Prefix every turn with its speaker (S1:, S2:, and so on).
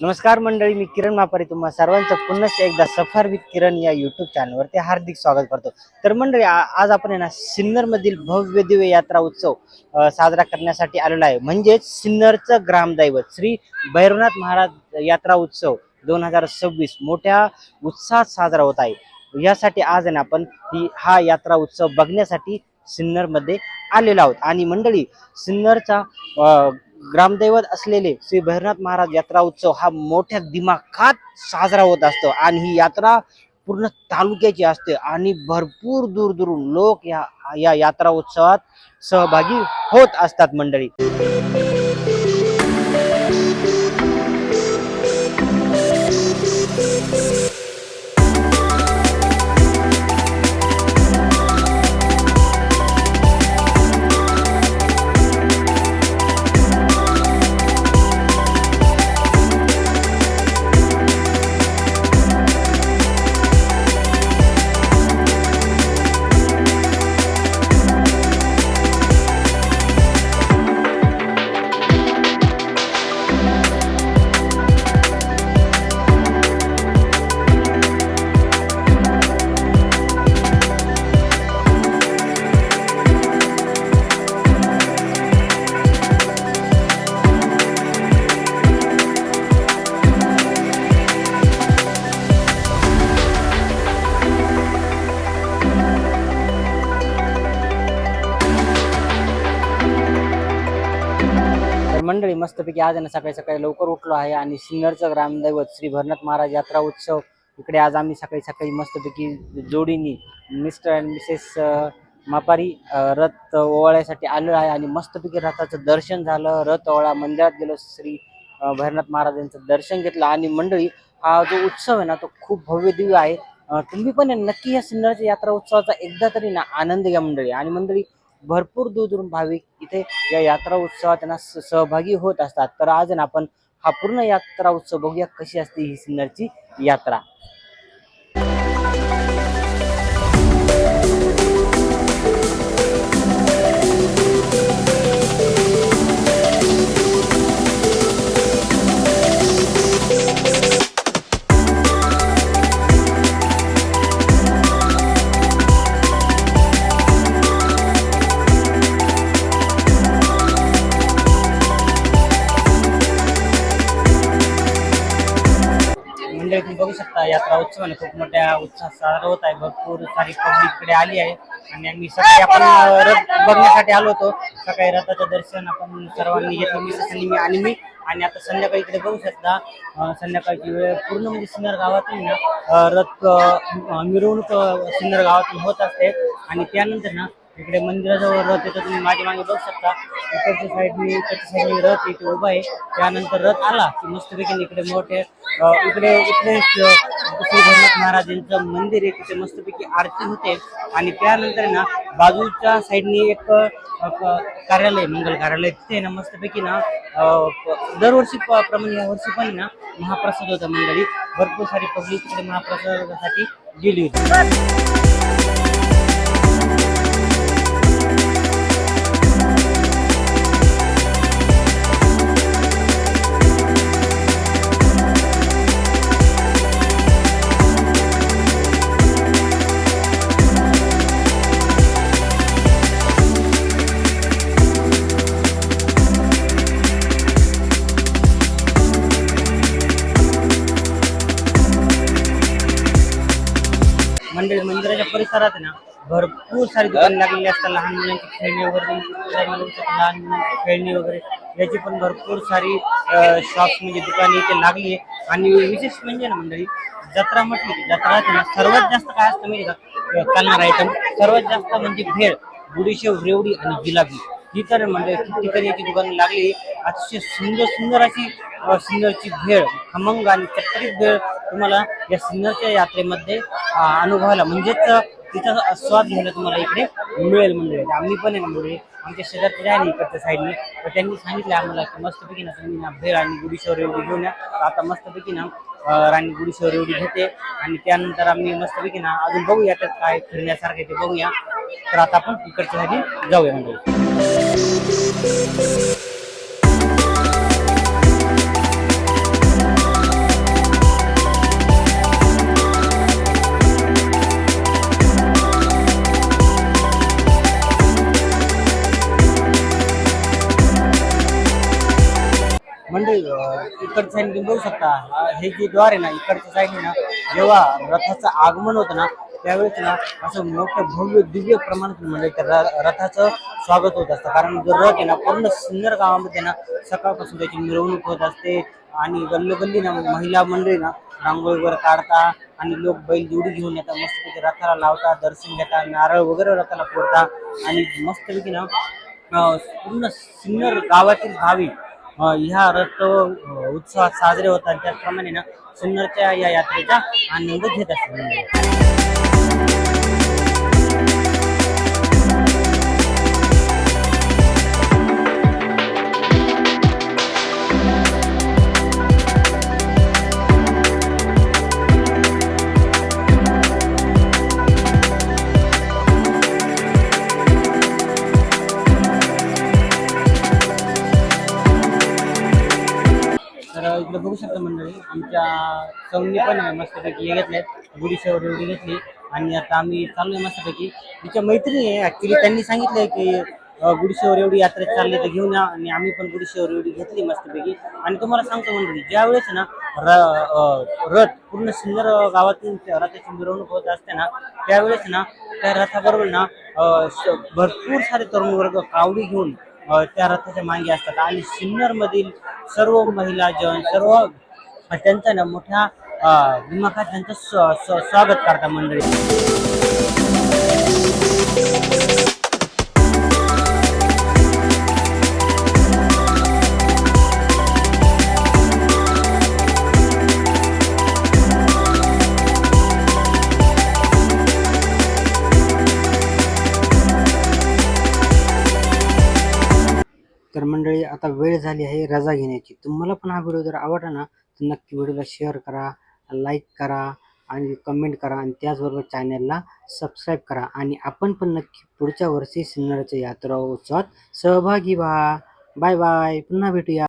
S1: नमस्कार मंडळी, मी किरण मापारी तुम्हा सर्वांचं पुन्हा एकदा सफर विथ किरण या यूट्यूब चॅनलवरती हार्दिक स्वागत करतो। तर मंडळी, आज आपण ना सिन्नर मधील भव्य दिव्य यात्रा उत्सव साजरा करण्यासाठी आलेलो आहे। म्हणजेच सिन्नरचं ग्रामदैवत श्री भैरवनाथ महाराज यात्रा उत्सव 2026 मोठ्या उत्साहात साजरा होत आहे। यासाठी आज ना आपण हा यात्रा उत्सव बघण्यासाठी सिन्नर मध्ये आलेलो आहोत। आणि मंडळी, सिन्नरचा ग्रामदैवत असलेले श्री भैरवनाथ महाराज यात्रा उत्सव हा मोठ्या दिमाखात साजरा होत असतो। आणि ही यात्रा पूर्ण तालुक्याची असते आणि भरपूर दूर दूरून लोक या यात्रा उत्सवात सहभागी होत असतात मंडळी। मंडळी, मस्तपैकी आज सकाळी सकाळी लवकर उठलो आहे आणि सिन्नरचं ग्रामदैवत श्री भैरवनाथ महाराज यात्रा उत्सव इकडे आज आम्ही सकाळी सकाळी मस्तपैकी जोडीनी मिस्टर अँड मिसेस मापारी रथ ओवाळ्यासाठी आलो आहे। आणि मस्तपैकी रथाचं दर्शन झालं, रथ ओवाळा मंदिरात गेलो, श्री भैरवनाथ महाराजांचं दर्शन घेतलं। आणि मंडळी, हा जो उत्सव आहे ना तो खूप भव्य दिव्य आहे। तुम्ही पण नक्की या सिन्नरच्या यात्रा उत्सवाचा एकदा तरी ना आनंद घ्या मंडळी। आणि मंडळी, भरपूर दूरून भाविक इथे या यात्रा उत्सवात सहभागी होत असतात। तर आज ना आपण हा पूर्ण यात्रा उत्सव बघूया, कशी असते ही सिन्नरची यात्रा। तुम्ही बघू शकता, यात्रा उत्सव खूप मोठ्या उत्साहात साजरा होत आहे। भरपूर सारी पब्लिक इकडे आली आहे आणि आम्ही सकाळी आपण रथ बघण्यासाठी आलो होतो। सकाळी रथाचं दर्शन आपण सर्वांनी घेतलं, मिसेसनी मी आणि मी। आणि आता संध्याकाळी इकडे बघू शकता, संध्याकाळची वेळ पूर्ण म्हणजे सिन्नर गावातून ना रथ मिरवणूक सिन्नर गावातून होत असते। आणि त्यानंतर ना इकडे मंदिराजवळ रथ येतो, तुम्ही माझ्या मागे बघू शकता। इकडच्या साईडने रथ इथे उभा आहे। त्यानंतर रथ आला की मस्तपैकी इकडे मोठे इकडे श्री भैरवनाथ महाराजांचं मंदिर आहे, तिथे मस्तपैकी आरती होते। आणि त्यानंतर ना बाजूच्या साईडने एक कार्यालय, मंगल कार्यालय, तिथे ना मस्तपैकी ना दरवर्षी प्रमाणे यावर्षी पण ना महाप्रसाद होता मंडळी। भरपूर सारी पब्लिक तिकडे महाप्रसादासाठी गेली होती। मंदिर मंदिराच्या परिसरात ना भरपूर सारी दुकाने लागलेली असतात। लहान मुलांची खेळणी वगैरे, लहान मुलांची खेळणी वगैरे याची पण भरपूर सारी शॉप्स म्हणजे दुकाने इथे लागली आहे। आणि विशेष म्हणजे ना मंडळी, जत्रा म्हटली की जत्रात ना सर्वात जास्त काय असतं माहिती का, चालणार आयटम सर्वात जास्त म्हणजे भेळ, बुडीशेव, रेवडी आणि जिलाबी। ही तर म्हणजे ठिकठिकाणी याची दुकानं लागली। अतिशय सुंदर सुंदर अशी सिन्नरची भेळ, खमंग आणि चटपटीत भेळ तुम्हाला या सिन्नरच्या यात्रेमध्ये अनुभवायला म्हणजेच तिचा स्वाद घ्यायला तुम्हाला इकडे मिळेल मंडळी। आम्ही पण आहे म्हणजे आमच्या शेजारचे आहे ना इकडच्या साईडने, तर त्यांनी सांगितलं आम्हाला की मस्तपैकी ना तुम्ही ना भेळ आणि गुडीशेव रेवडी घेऊन या। आता मस्तपैकी ना राणी गुडीशेव रेवडी घेते आणि त्यानंतर आम्ही मस्तपैकी ना अजून बघूया त्यात काय फिरण्यासारखे ते बघूया। तर आता आपण इकडच्या साठी जाऊया म्हणजे मंडळी इकडच्या साईड तुम्ही बघू शकता, हे जे द्वार आहे ना इकडच्या साईडने ना, जेव्हा रथाचं आगमन होतं ना त्यावेळेस ना असं मोठं भव्य दिव्य प्रमाणात म्हणजे त्या रथाचं स्वागत होत असतं. कारण जो रथ आहे ना पूर्ण सिन्नर गावामध्ये ना सकाळपासून त्याची मिरवणूक होत असते आणि गल्लोगल्ली ना महिला मंडळी ना रांगोळी वगैरे काढता आणि लोक बैलजोडी घेऊन येतात, मस्तपैकी रथाला लावतात, दर्शन घेतात, नारळ वगैरे रथाला फोडतात आणि मस्तपैकी ना पूर्ण सिन्नर गावातील भाविक ह्या रथ उत्सवात साजरे होतात. त्याचप्रमाणे ना सिन्नरच्या या यात्रेचा आनंद घेत असतात. तर इकडे बघू शकता मंडळी, आमच्या सवनी पण आहे मस्तपैकी हे घेतल्यात, गुढीशेवर एवढी घेतली आणि आता आम्ही चाललोय मस्तपैकी. तिच्या मैत्रिणी आहे ऍक्च्युली, त्यांनी सांगितलंय की गुढीशेवर एवढी यात्रेत चालली तर घेऊन या, आणि आम्ही पण गुढीशेवर एवढी घेतली मस्तपैकी. आणि तुम्हाला सांगतो मंडळी, ज्या वेळेस ना रथ पूर्ण सुंदर गावातून रथाची मिरवणूक होत असते ना त्यावेळेस ना त्या रथाबरोबर ना भरपूर सारे तरुण वर्ग कावडी घेऊन त्या रथाच्या मागे असतात आणि सिन्नर मधील सर्व महिला जन सर्व त्यांचं ना मोठ्या दिमाखात त्यांचं स्वागत करतात मंडळी. तर मंडळी आता वेळ झाली आहे रजा घेण्याची. तुम्हाला पण हा व्हिडिओ जर आवडला ना तर नक्की व्हिडिओला शेअर करा, लाईक करा आणि कमेंट करा आणि त्याचबरोबर चॅनलला सबस्क्राईब करा आणि आपण पण नक्की पुढच्या वर्षी सिन्नरच्या यात्रा उत्सवात सहभागी व्हा. बाय बाय, पुन्हा भेटूया.